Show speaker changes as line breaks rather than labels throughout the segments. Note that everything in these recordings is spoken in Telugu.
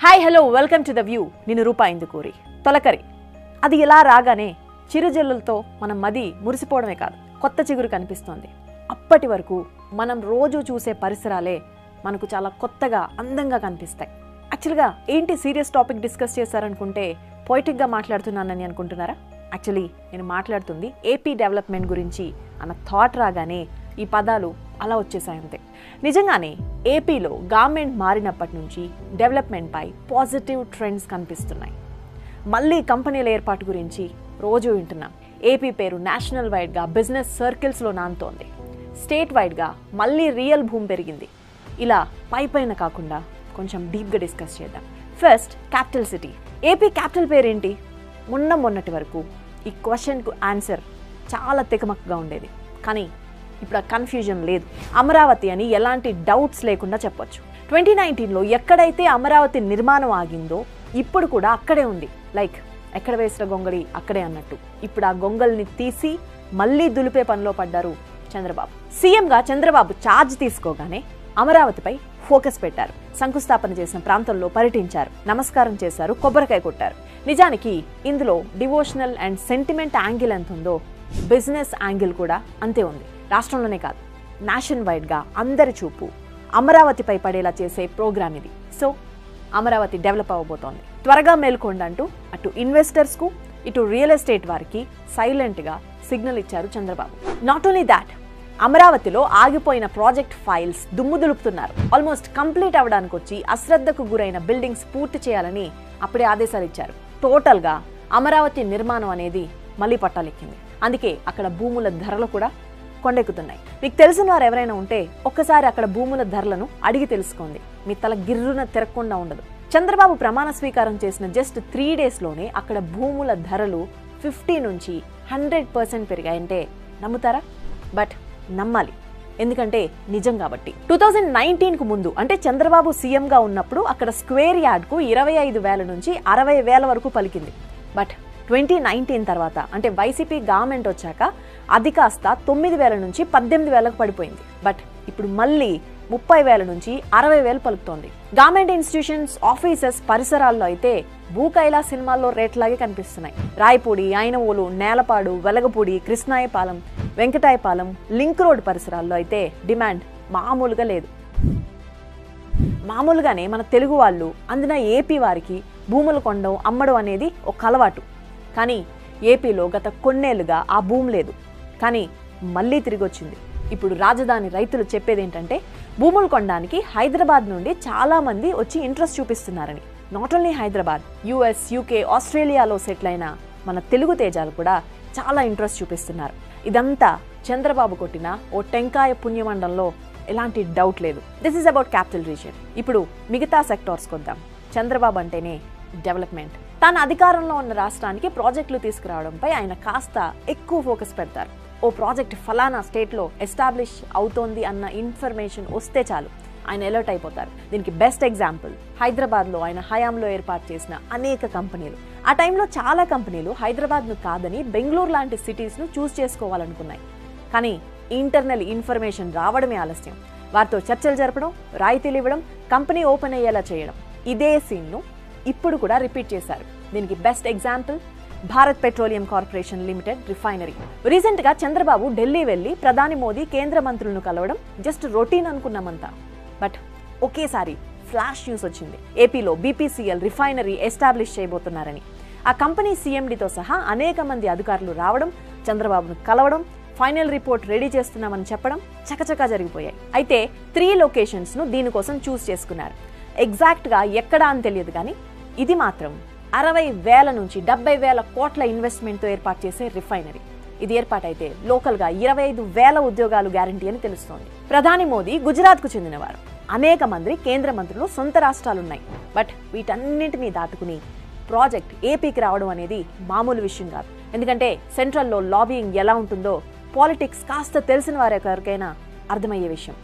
Hi hello welcome to the view. నేను రూపా ఇందుకూరి. తొలకరి అది ఇలా రాగానే చిరుజల్లులతో మనం మది మురిసిపోవడమే కాదు, కొత్త చిగురు కనిపిస్తోంది. అప్పటి వరకు మనం రోజు చూసే పరిసరాలే మనకు చాలా కొత్తగా అందంగా కనిపిస్తాయి. యాక్చువల్గా ఏంటి సీరియస్ టాపిక్ డిస్కస్ చేశారనుకుంటే పొయిటిక్గా మాట్లాడుతున్నానని అనుకుంటున్నారా? యాక్చువల్లీ నేను మాట్లాడుతుంది ఏపీ డెవలప్మెంట్ గురించి అన్న థాట్ రాగానే ఈ పదాలు అలా వచ్చేసాయంతే. నిజంగానే ఏపీలో గవర్నమెంట్ మారినప్పటి నుంచి డెవలప్మెంట్పై పాజిటివ్ ట్రెండ్స్ కనిపిస్తున్నాయి. మళ్ళీ కంపెనీల ఏర్పాటు గురించి రోజు వింటున్నాం. ఏపీ పేరు నేషనల్ వైడ్గా బిజినెస్ సర్కిల్స్లో నానుతోంది. స్టేట్ వైడ్గా మళ్ళీ రియల్ భూమి పెరిగింది. ఇలా పైన కాకుండా కొంచెం డీప్గా డిస్కస్ చేద్దాం. First, capital city. AP capital పేరేంటి? మొన్నటి వరకు ఈ క్వశ్చన్కు ఆన్సర్ చాలా తికమకగా ఉండేది. కానీ ఇప్పుడు ఆ కన్ఫ్యూజన్ లేదు. అమరావతి అని ఎలాంటి డౌట్స్ లేకుండా చెప్పొచ్చు. 2019లో ఎక్కడైతే అమరావతి నిర్మాణం ఆగిందో ఇప్పుడు కూడా అక్కడే ఉంది. లైక్ ఎక్కడ వేసిన గొంగళి అక్కడే అన్నట్టు. ఇప్పుడు ఆ గొంగల్ని తీసి మళ్ళీ దులిపే పనిలో పడ్డారు చంద్రబాబు. సీఎంగా చంద్రబాబు ఛార్జ్ తీసుకోగానే అమరావతిపై ఫోకస్ పెట్టారు. శంకుస్థాపన చేసిన ప్రాంతంలో పర్యటించారు, నమస్కారం చేశారు, కొబ్బరికాయ కొట్టారు. నిజానికి ఇందులో డివోషనల్ అండ్ సెంటిమెంట్ యాంగిల్ ఎంత ఉందో బిజినెస్ యాంగిల్ కూడా అంతే ఉంది. రాష్ట్రంలోనే కాదు, నేషన్ వైడ్గా అందరి చూపు అమరావతిపై పడేలా చేసే ప్రోగ్రామ్ ఇది. సో అమరావతి డెవలప్ అవ్వబోతోంది. త్వరగా మేల్కోండి అంటూ అటు ఇన్వెస్టర్స్కు ఇటు రియల్ ఎస్టేట్ వారికి సైలెంట్గా సిగ్నల్ ఇచ్చారు చంద్రబాబు. నాట్ ఓన్లీ దాట్, అమరావతిలో ఆగిపోయిన ప్రాజెక్ట్ ఫైల్స్ దుమ్ము దులుపుతున్నారు. ఆల్మోస్ట్ కంప్లీట్ అవ్వడానికి వచ్చి అశ్రద్ధకు గురైన బిల్డింగ్స్ పూర్తి చేయాలని అప్పుడే ఆదేశాలు ఇచ్చారు. టోటల్గా అమరావతి నిర్మాణం అనేది మళ్ళీ పట్టాలెక్కింది. అందుకే అక్కడ భూముల ధరలు కూడా కొండెక్కుతున్నాయి. మీకు తెలిసిన వారు ఎవరైనా ఉంటే ఒక్కసారి అక్కడ భూముల ధరలను అడిగి తెలుసుకోండి. మీ తల గిర్రున తిరగకుండా ఉండదు. చంద్రబాబు ప్రమాణ స్వీకారం చేసిన జస్ట్ 3 డేస్లోనే అక్కడ భూముల ధరలు 50 నుంచి 100% పెరిగాయంటే నమ్ముతారా? బట్ నమ్మాలి, ఎందుకంటే నిజం కాబట్టి. 2019కు ముందు అంటే చంద్రబాబు సీఎంగా ఉన్నప్పుడు అక్కడ స్క్వేర్ యార్డ్కు 25,000 నుంచి 60,000 వరకు పలికింది. బట్ 2019 తర్వాత అంటే వైసీపీ గవర్నమెంట్ వచ్చాక అది కాస్త 9,000 నుంచి 18,000కు పడిపోయింది. బట్ ఇప్పుడు మళ్ళీ 30,000 నుంచి 60,000 పలుకుతోంది. గవర్నమెంట్ ఇన్స్టిట్యూషన్స్, ఆఫీసెస్ పరిసరాల్లో అయితే భూకైలా సినిమాల్లో రేట్లాగే కనిపిస్తున్నాయి. రాయపూడి, ఆయనవోలు, నేలపాడు, వెలగపూడి, కృష్ణాయపాలెం, వెంకటాయపాలెం, లింక్ రోడ్ పరిసరాల్లో అయితే డిమాండ్ మామూలుగా లేదు. మామూలుగానే మన తెలుగు వాళ్ళు అందున ఏపీ వారికి భూములు కొనడం, అమ్మడం అనేది ఒక అలవాటు. కానీ ఏపీలో గత కొన్నేళ్లుగా ఆ భూమి లేదు. కానీ మళ్ళీ తిరిగి వచ్చింది. ఇప్పుడు రాజధాని రైతులు చెప్పేది ఏంటంటే భూములు కొనడానికి హైదరాబాద్ నుండి చాలా మంది వచ్చి ఇంట్రెస్ట్ చూపిస్తున్నారని. Not only Hyderabad, US, UK, ఆస్ట్రేలియాలో సెటిల్ అయిన మన తెలుగు తేజాలు కూడా చాలా ఇంట్రెస్ట్ చూపిస్తున్నారు. ఇదంతా చంద్రబాబు కొట్టిన ఓ టెంకాయ పుణ్యమండంలో ఎలాంటి డౌట్ లేదు. This is about capital region. ఇప్పుడు మిగతా సెక్టార్స్కి వద్దాం. చంద్రబాబు అంటేనే డెవలప్మెంట్. తన అధికారంలో ఉన్న రాష్ట్రానికి ప్రాజెక్టులు తీసుకురావడంపై ఆయన కాస్త ఎక్కువ ఫోకస్ పెడతారు. ఓ ప్రాజెక్ట్ ఫలానా స్టేట్లో ఎస్టాబ్లిష్ అవుతోంది అన్న ఇన్ఫర్మేషన్ వస్తే చాలు ఆయన అలర్ట్ అయిపోతారు. దీనికి బెస్ట్ ఎగ్జాంపుల్ హైదరాబాద్లో ఆయన హయాంలో ఏర్పాటు చేసిన అనేక కంపెనీలు. ఆ టైంలో చాలా కంపెనీలు హైదరాబాద్ను కాదని బెంగళూరు లాంటి సిటీస్ను చూస్ చేసుకోవాలనుకున్నాయి. కానీ ఇంటర్నల్ ఇన్ఫర్మేషన్ రావడమే ఆలస్యం. వారితో చర్చలు జరపడం, రాయితీలు ఇవ్వడం, కంపెనీ ఓపెన్ అయ్యేలా చేయడం, ఇదే సీన్ను ఇప్పుడు కూడా రిపీట్ చేశారు. దీనికి best example Bharat petroleum corporation limited refinery. రీసెంట్గా చంద్రబాబు ఢిల్లీ వెళ్లి ప్రధాని మోదీ, కేంద్ర మంత్రులను కలవడం జస్ట్ రొటీన్ అనుకున్నామంతా. బట్ ఒకేసారి ఫ్లాష్ న్యూస్ వచ్చింది. ఏపీలో బీపీసీఎల్ రిఫైనరీ ఎస్టాబ్లిష్ చేయబోతున్నారని. ఆ కంపెనీ సీఎండీతో సహా అనేక మంది అధికారులు రావడం, చంద్రబాబును కలవడం, ఫైనల్ రిపోర్ట్ రెడీ చేస్తున్నామని చెప్పడం చకచకా జరిగిపోయాయి. అయితే 3 లొకేషన్స్ను దీనికోసం చూస్ చేసుకున్నారు. ఎగ్జాక్ట్గా ఎక్కడా అని తెలియదు, కానీ ఇది మాత్రం 60,000 నుంచి 70,000 కోట్ల ఇన్వెస్ట్మెంట్తో ఏర్పాటు చేసే రిఫైనరీ. ఇది ఏర్పాటైతే లోకల్గా 25,000 ఉద్యోగాలు గ్యారంటీ అని తెలుస్తోంది. ప్రధాని మోదీ గుజరాత్కు చెందినవారు. అనేక మంది కేంద్ర మంత్రులు సొంత రాష్ట్రాలున్నాయి. బట్ వీటన్నింటినీ దాటుకుని ప్రాజెక్ట్ ఏపీకి రావడం అనేది మామూలు విషయం కాదు. ఎందుకంటే సెంట్రల్లో లాబియింగ్ ఎలా ఉంటుందో పాలిటిక్స్ కాస్త తెలిసిన వారి ఎవరికైనా అర్థమయ్యే విషయం.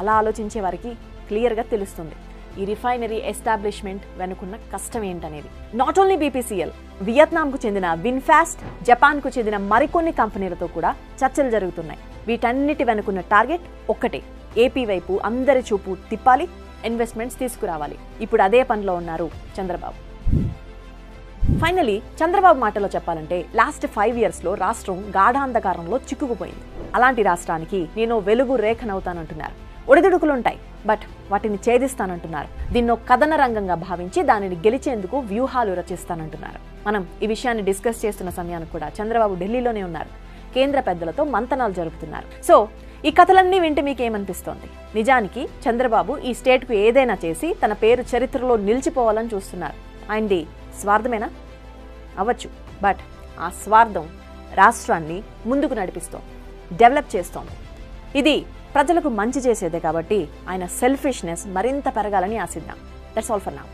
అలా ఆలోచించే వారికి క్లియర్గా తెలుస్తుంది ఈ రిఫైనరీ ఎస్టాబ్లిష్మెంట్ వెనుకున్న కష్టం ఏంటనేది. నాట్ ఓన్లీ బీపీసీఎల్, వియత్నాంకు చెందిన విన్ఫాస్ట్, జపాన్కు చెందిన మరికొన్ని కంపెనీలతో కూడా చర్చలు జరుగుతున్నాయి. వీటన్నిటి వెనుకున్న టార్గెట్ ఒక్కటే, ఏపీ వైపు అందరి చూపు తిప్పాలి, ఇన్వెస్ట్మెంట్స్ తీసుకురావాలి. ఇప్పుడు అదే పనిలో ఉన్నారు చంద్రబాబు. ఫైనలీ చంద్రబాబు మాటలో చెప్పాలంటే లాస్ట్ 5 yearsలో రాష్ట్రం గాఢాంధకారంలో చిక్కుకుపోయింది. అలాంటి రాష్ట్రానికి నేను వెలుగు రేఖనవుతానంటున్నారు. ఒడిదుడుకులుంటాయి, బట్ వాటిని ఛేదిస్తానంటున్నారు. దీన్నో కథన రంగంగా భావించి దానిని గెలిచేందుకు వ్యూహాలు రచిస్తానంటున్నారు. మనం ఈ విషయాన్ని డిస్కస్ చేస్తున్న సమయానికి కూడా చంద్రబాబు ఢిల్లీలోనే ఉన్నారు. కేంద్ర పెద్దలతో మంతనాలు జరుపుతున్నారు. సో ఈ కథలన్నీ వింటే మీకేమనిపిస్తోంది? నిజానికి చంద్రబాబు ఈ స్టేట్కు ఏదైనా చేసి తన పేరు చరిత్రలో నిలిచిపోవాలని చూస్తున్నారు. ఆయనది స్వార్థమేనా? అవ్వచ్చు, బట్ ఆ స్వార్థం రాష్ట్రాన్ని ముందుకు నడిపిస్తోంది, డెవలప్ చేస్తోంది. ఇది ప్రజలకు మంచి చేసేదే కాబట్టి ఆయన సెల్ఫిష్నెస్ మరింత పెరగాలని ఆశిద్దాం. That's all for now.